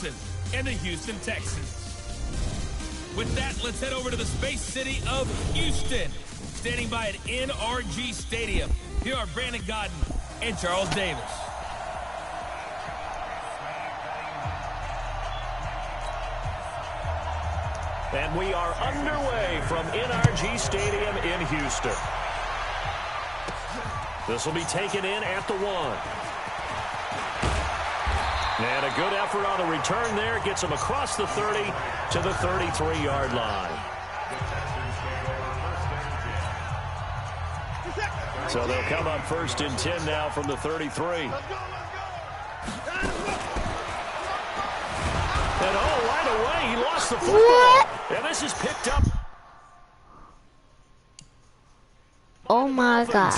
Jackson and the Houston Texans. With that, let's head over to the Space City of Houston. Standing by at NRG Stadium, here are Brandon Godden and Charles Davis. And we are underway from NRG Stadium in Houston. This will be taken in at the 1. And a good effort on the return there. Gets him across the 30 to the 33-yard line. So they'll come up 1st and 10 now from the 33. And right away, he lost the football. What? And this is picked up. Oh my God.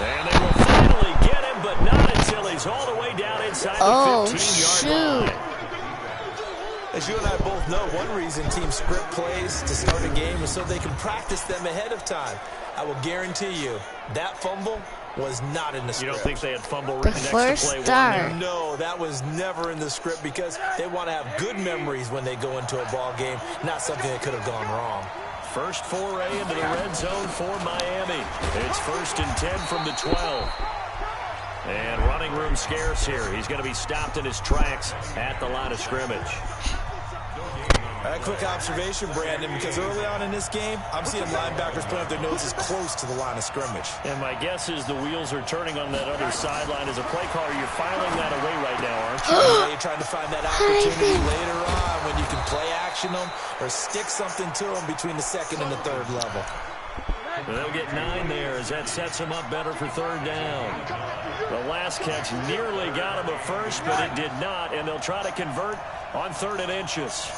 And they will finally get him, but not until he's all the way down inside the 15-yard line. As you and I both know, one reason teams script plays to start a game is so they can practice them ahead of time. I will guarantee you that fumble was not in the script. You don't think they had fumble written next to play one? No, that was never in the script because they want to have good memories when they go into a ball game, not something that could have gone wrong. First foray into the red zone for Miami. It's 1st and 10 from the 12. And running room scarce here. He's going to be stopped in his tracks at the line of scrimmage. A quick observation, Brandon, because early on in this game, I'm seeing linebackers put up their noses close to the line of scrimmage. And my guess is the wheels are turning on that other sideline. As a play caller, you're filing that away right now, aren't you? Yeah, you're trying to find that opportunity later on when you can play action them or stick something to them between the 2nd and the 3rd level. They'll get 9 there as that sets them up better for 3rd down. The last catch nearly got him a first, but it did not, and they'll try to convert on 3rd and inches.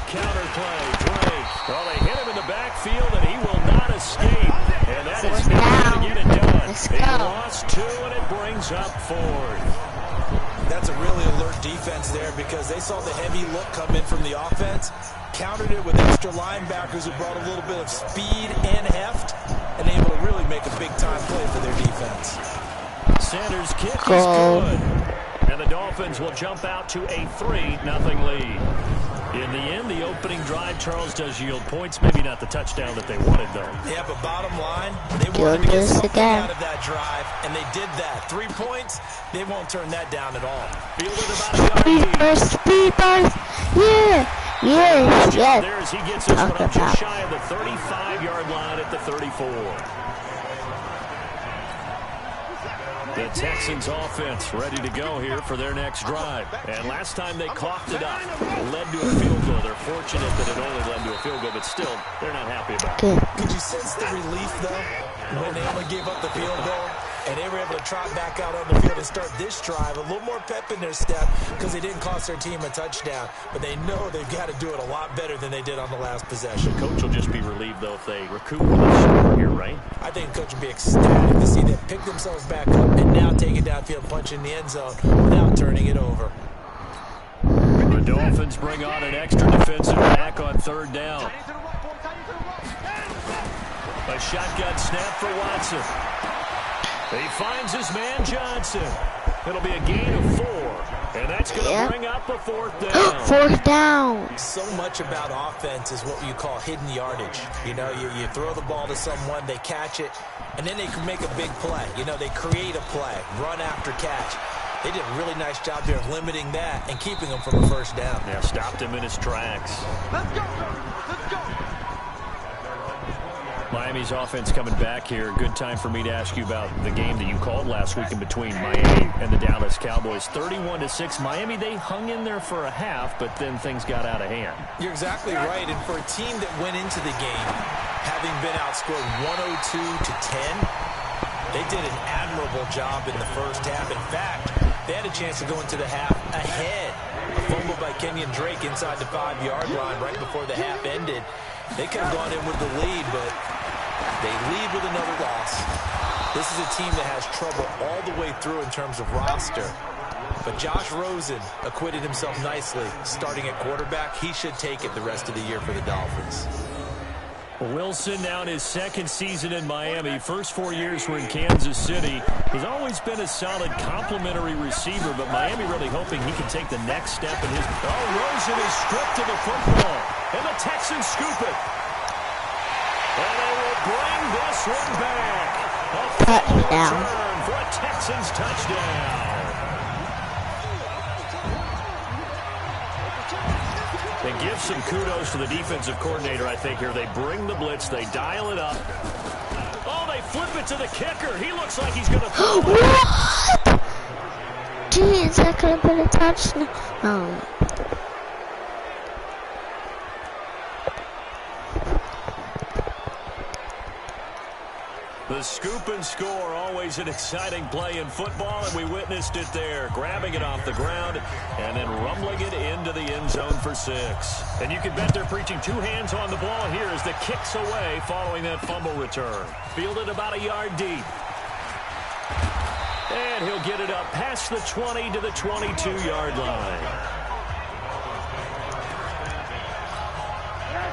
Counter play, Drake. Well, they hit him in the backfield, and he will not escape. And that is not going to get it done. He lost 2, and it brings up 4th. That's a really alert defense there because they saw the heavy look come in from the offense, countered it with extra linebackers who brought a little bit of speed and heft, and able to really make a big-time play for their defense. Sanders' kick is good. And the Dolphins will jump out to a 3-0 lead. In the end, the opening drive, Charles, does yield points. Maybe not the touchdown that they wanted, though. Yeah, but bottom line, they wanted to get something out of that drive, and they did that. 3 points, they won't turn that down at all. Fielded about a yard. Speeders. Yeah. There as he gets this one up just shy of the 35-yard line at the 34. The Texans offense ready to go here for their next drive. And last time they coughed it up, led to a field goal. They're fortunate that it only led to a field goal, but still, they're not happy about it. Could you sense the relief, though, when they only gave up the field goal? And they were able to trot back out on the field and start this drive. A little more pep in their step because they didn't cost their team a touchdown. But they know they've got to do it a lot better than they did on the last possession. Coach will just be relieved, though, if they recoup with a score here, right? I think Coach will be ecstatic to see them pick themselves back up and now take it downfield, punch in the end zone without turning it over. The Dolphins bring on an extra defensive back on 3rd down. A shotgun snap for Watson. He finds his man Johnson. It'll be a gain of 4. And that's going to bring up a 4th down. 4th down. So much about offense is what you call hidden yardage. You know, you throw the ball to someone, they catch it, and then they can make a big play. You know, they create a play, run after catch. They did a really nice job there of limiting that and keeping him from a 1st down. Yeah, stopped him in his tracks. Let's go, let's go. Miami's offense coming back here. Good time for me to ask you about the game that you called last week in between Miami and the Dallas Cowboys. 31-6. Miami, they hung in there for a half, but then things got out of hand. You're exactly right. And for a team that went into the game having been outscored 102-10, they did an admirable job in the first half. In fact, they had a chance to go into the half ahead. A fumble by Kenyon Drake inside the 5-yard line right before the half ended. They could have gone in with the lead, but they lead with another loss. This is a team that has trouble all the way through in terms of roster. But Josh Rosen acquitted himself nicely starting at quarterback. He should take it the rest of the year for the Dolphins. Wilson now in his second season in Miami. First 4 years were in Kansas City. He's always been a solid complementary receiver, but Miami really hoping he can take the next step in his... Oh, Rosen is stripped of the football, and the Texans scoop it. And they will bring this one back. A Touchdown. return for a Texans touchdown. And give some kudos to the defensive coordinator, I think, here. They bring the blitz. They dial it up. Oh, they flip it to the kicker. He looks like he's going to throw it. What? Jeez, that could have been a touchdown. The scoop and score, always an exciting play in football, and we witnessed it there. Grabbing it off the ground and then rumbling it into the end zone for 6. And you can bet they're preaching 2 hands on the ball here as the kick's away following that fumble return. Fielded about a yard deep. And he'll get it up past the 20 to the 22-yard line.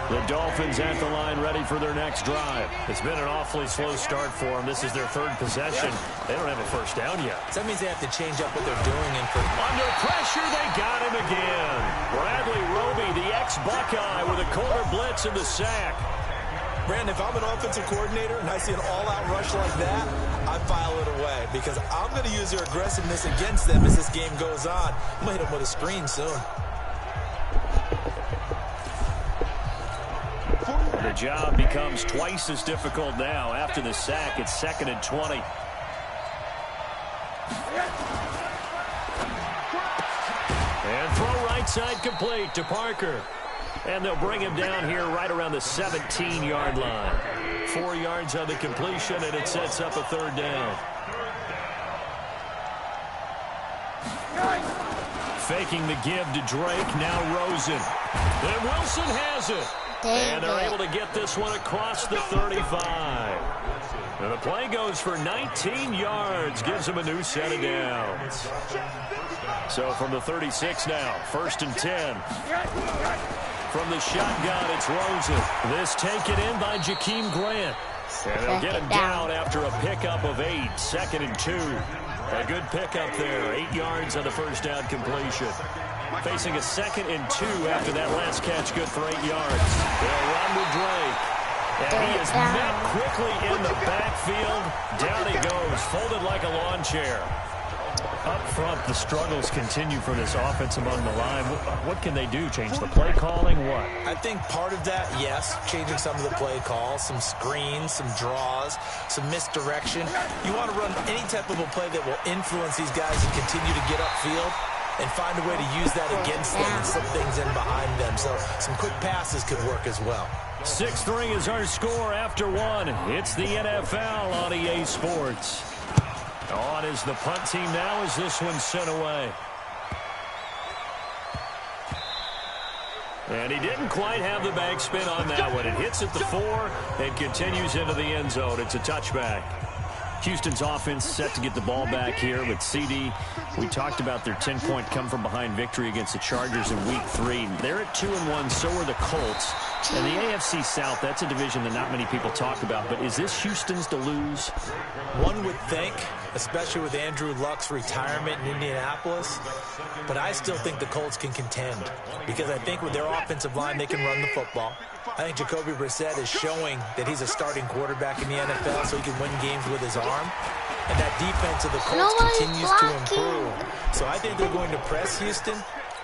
The Dolphins at the line ready for their next drive. It's been an awfully slow start for them. This is their 3rd possession. They don't have a first down yet. So that means they have to change up what they're doing. And under pressure, they got him again. Bradley Roby, the ex-Buckeye, with a quarter blitz and the sack. Brandon, if I'm an offensive coordinator and I see an all-out rush like that, I file it away because I'm going to use their aggressiveness against them as this game goes on. I'm going to hit them with a screen soon. The job becomes twice as difficult now. After the sack, it's 2nd and 20. And throw right side complete to Parker. And they'll bring him down here right around the 17-yard line. 4 yards on the completion, and it sets up a 3rd down. Faking the give to Drake, now Rosen. And Wilson has it. And they're able to get this one across the 35. And the play goes for 19 yards, gives them a new set of downs. So from the 36 now, 1st and 10. From the shotgun, it's Rosen. This taken in by Jakeem Grant. And they'll get him down after a pickup of 8, 2nd and 2. A good pickup there, 8 yards on the first down completion. Facing a 2nd and 2 after that last catch, good for 8 yards. They'll run with Drake. And he is met quickly in the backfield. Down he goes, folded like a lawn chair. Up front, the struggles continue for this offense among the line. What can they do? Change the play calling? What? I think part of that, yes, changing some of the play calls, some screens, some draws, some misdirection. You want to run any type of a play that will influence these guys and continue to get upfield and find a way to use that against them and slip things in behind them. So some quick passes could work as well. 6-3 is our score after 1. It's the NFL on EA Sports. On is the punt team now as this one's sent away. And he didn't quite have the back spin on that one. It hits at the 4 and continues into the end zone. It's a touchback. Houston's offense set to get the ball back here with CD. We talked about their 10-point come-from-behind victory against the Chargers in Week 3. They're at 2-1, so are the Colts. And the AFC South, that's a division that not many people talk about. But is this Houston's to lose? One would think, especially with Andrew Luck's retirement in Indianapolis. But I still think the Colts can contend because I think with their offensive line, they can run the football. I think Jacoby Brissett is showing that he's a starting quarterback in the NFL so he can win games with his arm. And that defense of the Colts continues to improve. So I think they're going to press Houston.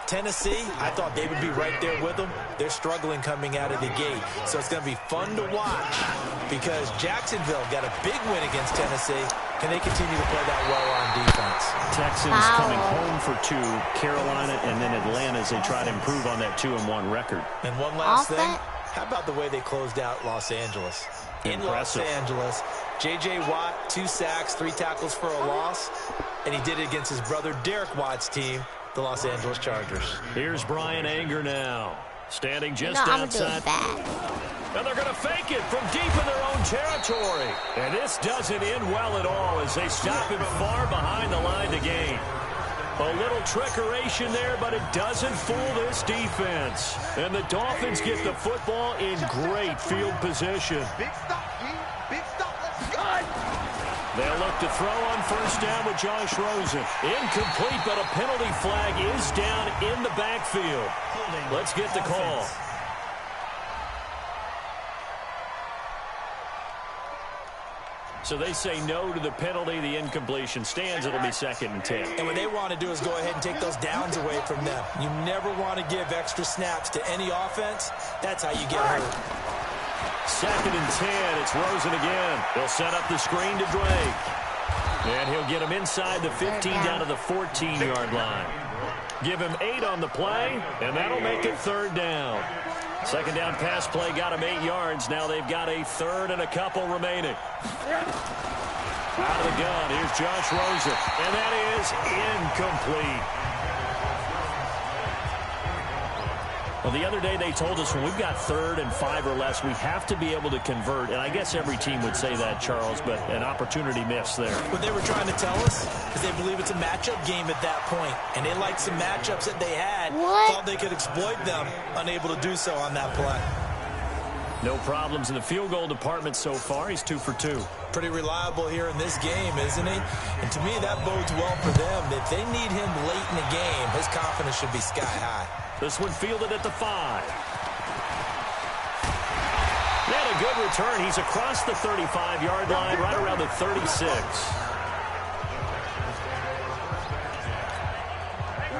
Tennessee, I thought they would be right there with them. They're struggling coming out of the gate. So it's going to be fun to watch because Jacksonville got a big win against Tennessee. Can they continue to play that well on defense? Texans coming home for 2, Carolina, and then Atlanta as they try to improve on that 2-1 record. And one last thing. How about the way they closed out Los Angeles? In Los Angeles, J.J. Watt, 2 sacks, 3 tackles for a loss, and he did it against his brother Derek Watt's team, the Los Angeles Chargers. Here's Brian Anger now, standing just outside. And they're going to fake it from deep in their own territory. And this doesn't end well at all as they stop him far behind the line to gain. A little trickeration there, but it doesn't fool this defense. And the Dolphins get the football in great field position. Big stop, D. Big stop. Let's go. They'll look to throw on first down with Josh Rosen. Incomplete, but a penalty flag is down in the backfield. Let's get the call. So they say no to the penalty. The incompletion stands. It'll be 2nd and 10. And what they want to do is go ahead and take those downs away from them. You never want to give extra snaps to any offense. That's how you get hurt. 2nd and 10. It's Rosen again. They'll set up the screen to Drake. And he'll get him inside the 15 down to the 14-yard line. Give him 8 on the play, and that'll make it 3rd down. 2nd down pass play got him 8 yards. Now they've got a 3rd and a couple remaining. Out of the gun, here's Josh Rosen, and that is incomplete. Well, the other day they told us when we've got 3rd and 5 or less, we have to be able to convert. And I guess every team would say that, Charles, but an opportunity missed there. What they were trying to tell us is they believe it's a matchup game at that point. And they liked some matchups that they had. Thought they could exploit them, unable to do so on that play. No problems in the field goal department so far. He's 2 for 2. Pretty reliable here in this game, isn't he? And to me, that bodes well for them. If they need him late in the game, his confidence should be sky high. This one fielded at the 5. They had a good return. He's across the 35-yard line, right around the 36.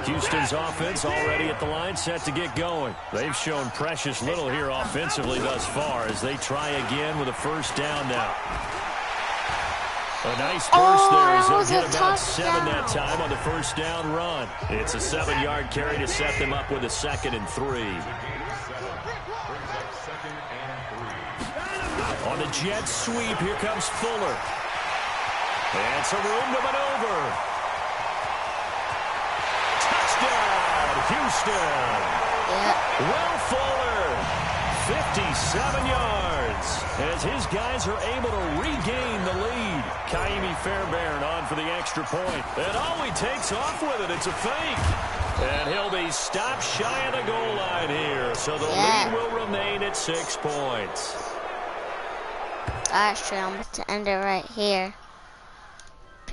Houston's offense already at the line, set to get going. They've shown precious little here offensively thus far as they try again with a first down now. A nice burst there as they'll get about 7 that time on the first down run. It's a 7-yard carry to set them up with a 2nd and 3. On the jet sweep, here comes Fuller. And some room to maneuver. Touchdown, Houston. Will Fuller, 57 yards, as his guys are able to regain the lead. Kaimi Fairbairn on for the extra point. And he takes off with it. It's a fake. And he'll be stopped shy of the goal line here. So the lead will remain at 6 points. Actually, I'm going to end it right here.